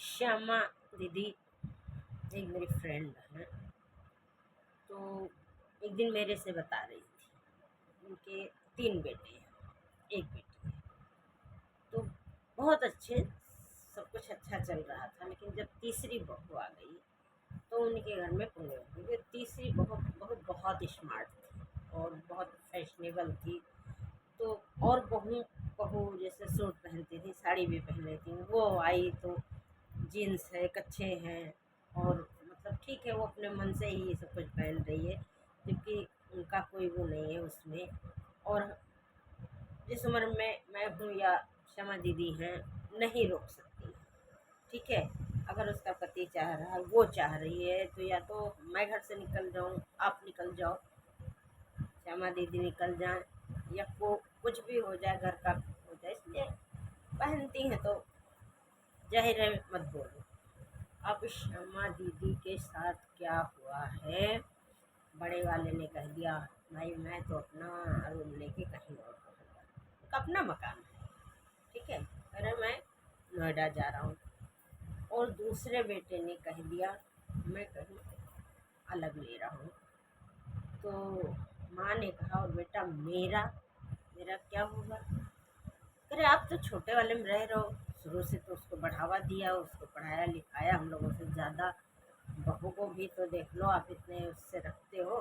श्यामा दीदी एक मेरी फ्रेंड है। तो एक दिन मेरे से बता रही थी उनके 3 बेटे हैं, 1 बेटी है। तो बहुत अच्छे, सब कुछ अच्छा चल रहा था, लेकिन जब तीसरी बहू आ गई तो उनके घर में पुंगे हो गई। वो तीसरी बहू बहुत बहुत स्मार्ट थी और बहुत फैशनेबल थी। तो और बहू बहू जैसे सूट पहनती थी, साड़ी भी पहन लेती थी, वो आई तो जीन्स है, कच्छे हैं, और मतलब ठीक है, वो अपने मन से ही ये सब कुछ पहन रही है, जबकि उनका कोई वो नहीं है उसमें। और जिस उम्र में मैं हूँ या क्षमा दीदी हैं, नहीं रोक सकती, ठीक है। अगर उसका पति चाह रहा है, वो चाह रही है, तो या तो मैं घर से निकल जाऊँ, आप निकल जाओ, श्यामा दीदी निकल जाएं, या को कुछ भी हो जाए, घर का हो जाए, इसलिए पहनती हैं तो जाहिर है मत बोलो। अब श्यामा दीदी के साथ क्या हुआ है, बड़े वाले ने कह दिया भाई मैं तो अपना रूम लेके कहीं और रहूँगा। उनका अपना मकान है, ठीक है, अरे मैं नोएडा जा रहा हूँ। और दूसरे बेटे ने कह दिया मैं कहीं अलग ले रहा हूँ। तो माँ ने कहा और बेटा मेरा मेरा क्या होगा? अरे आप तो छोटे वाले में रह रहे हो, शुरू से तो उसको बढ़ावा दिया, उसको पढ़ाया लिखाया हम लोगों से ज़्यादा। बहू को भी तो देख लो, आप इतने उससे रखते हो,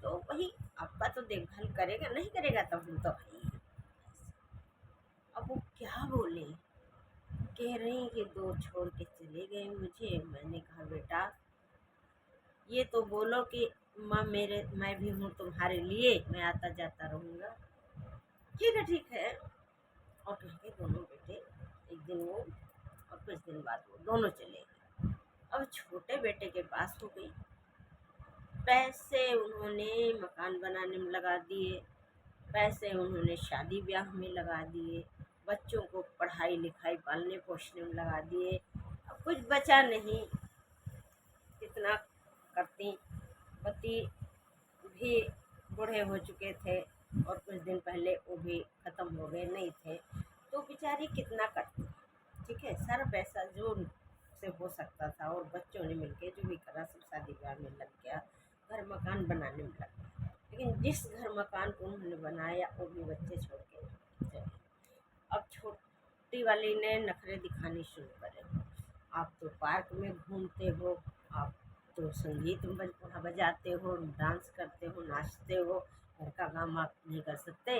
तो वही आपका तो देखभाल करेगा, नहीं करेगा तो हम तो भाई हैं। अब वो क्या बोले, कह रही हैं कि 2 छोड़ के चले गए मुझे। मैंने कहा बेटा ये तो बोलो कि माँ मेरे मैं भी हूँ तुम्हारे लिए, मैं आता जाता रहूँगा। ठीक है ठीक है। और कह के दोनों बेटे एक दिन वो और कुछ दिन बाद वो दोनों चले गए। अब छोटे बेटे के पास हो गई, पैसे उन्होंने मकान बनाने में लगा दिए, पैसे उन्होंने शादी ब्याह में लगा दिए, बच्चों को पढ़ाई लिखाई पालने पोसने में लगा दिए। अब कुछ बचा नहीं, कितना करती। पति भी बूढ़े हो चुके थे और कुछ दिन पहले वो भी ख़त्म हो गए, नहीं थे, तो बेचारी कितना करती। ठीक है, सारा पैसा जो से हो सकता था और बच्चों ने मिलके जो भी करा सब शादी ब्याह में लग गया, घर मकान बनाने में लग गया। लेकिन जिस घर मकान को उन्होंने बनाया वो भी बच्चे छोड़ के चले गए। अब छोटी वाली ने नखरे दिखाने शुरू करे, आप तो पार्क में घूमते हो, आप तो संगीत वहाँ बजाते हो, डांस करते हो, नाचते हो, घर का काम आप नहीं कर सकते।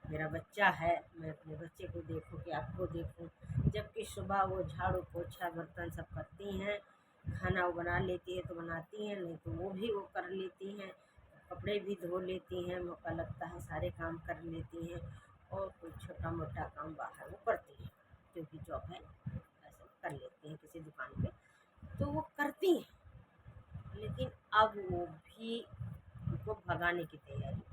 मेरा बच्चा है, मैं अपने बच्चे को देखूं कि आपको देखूं। जबकि सुबह वो झाड़ू पोछा बर्तन सब करती हैं, खाना वो बना लेती है तो बनाती हैं, नहीं तो वो भी वो कर लेती हैं, कपड़े भी धो लेती हैं, मौका लगता है सारे काम कर लेती हैं। और कोई छोटा मोटा काम बाहर वो करती हैं, क्योंकि जॉब है, ऐसे कर लेती हैं किसी दुकान पे, तो वो करती हैं। लेकिन अब वो भी उनको भगाने की तैयारी में।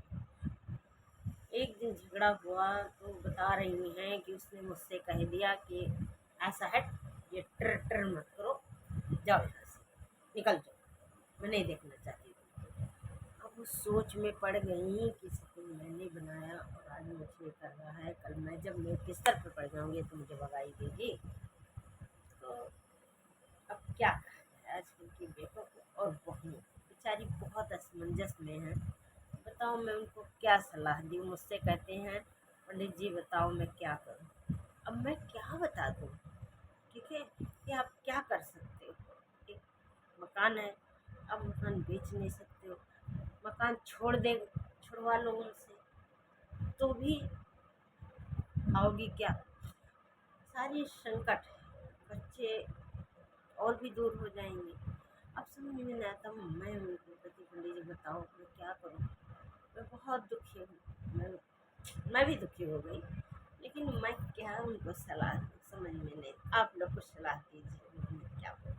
एक दिन झगड़ा हुआ तो बता रही हैं कि उसने मुझसे कह दिया कि ऐसा है, ये ट्र ट्र मत करो, जाओ यहाँ से, निकल जाओ, मैं नहीं देखना चाहती तुमको। अब वो सोच में पड़ गई कि सब मैंने बनाया और आज मुझे ये कर रहा है, कल मैं जब मैं बिस्तर पर पड़ जाऊंगी तो मुझे भगाई देगी। तो अब क्या कहा जाए, आजकल की बेटों को और बहू बेचारी बहुत असमंजस में है। बताओ मैं उनको क्या सलाह दूँ? मुझसे कहते हैं पंडित जी बताओ मैं क्या करूँ? अब मैं क्या बता दूँ, ठीक है, कि आप क्या कर सकते हो? एक मकान है, अब मकान बेच नहीं सकते हो, मकान छुड़वा लो उनसे, तो भी खाओगी क्या? सारी संकट है, बच्चे और भी दूर हो जाएंगे। अब समझ में नहीं आता, मैं उनको कहती पंडित जी बताओ मैं क्या करूँ? मैं बहुत दुखी हूँ, मैं भी दुखी हो गई, लेकिन मैं क्या उनको सलाह दूँ, समझ में नहीं। आप लोग कुछ सलाह दीजिए, मैं क्या करूँ?